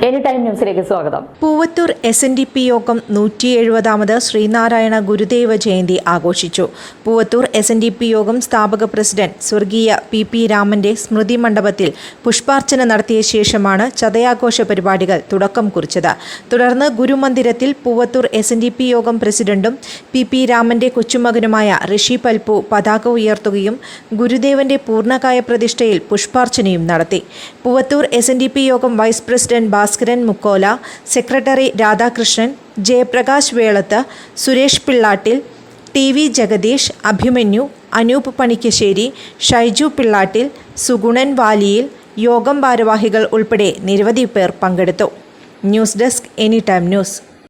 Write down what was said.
Any time ന്യൂസിലേക്ക് സ്വാഗതം. Poovathur SNDP യോഗം 170ാമത് ശ്രീനാരായണ ഗുരുദേവ ജയന്തി ആഘോഷിച്ചു. പൂവത്തൂർ SNDP യോഗം സ്ഥാപക പ്രസിഡന്റ് സ്വർഗീയ PP രാമന്റെ സ്മൃതി മണ്ഡപത്തിൽ പുഷ്പാർച്ചന നടത്തിയ ശേഷമാണ് ചതയാഘോഷ പരിപാടികൾ തുടക്കം കുറിച്ചത്. തുടർന്ന് ഗുരുമന്ദിരത്തിൽ പൂവത്തൂർ SNDP യോഗം പ്രസിഡന്റും PP രാമന്റെ കൊച്ചുമകനുമായ ഋഷി പൽപു പതാക ഉയർത്തുകയും ഗുരുദേവന്റെ പൂർണ്ണകായ പ്രതിഷ്ഠയിൽ പുഷ്പാർച്ചനയും നടത്തി. പൂവത്തൂർ SNDP യോഗം vice president Bhaskaran Mukkola, secretary Radhakrishnan, Jayaprakash Velath, Suresh Pillattil, TV Jagadeesh, Abhimanyu, Anoop Panikkassery, Shaiju Pillattil, Sugunan Valiyil, യോഗം ഭാരവാഹികൾ ഉൾപ്പെടെ നിരവധി പേർ പങ്കെടുത്തു. News desk any time news.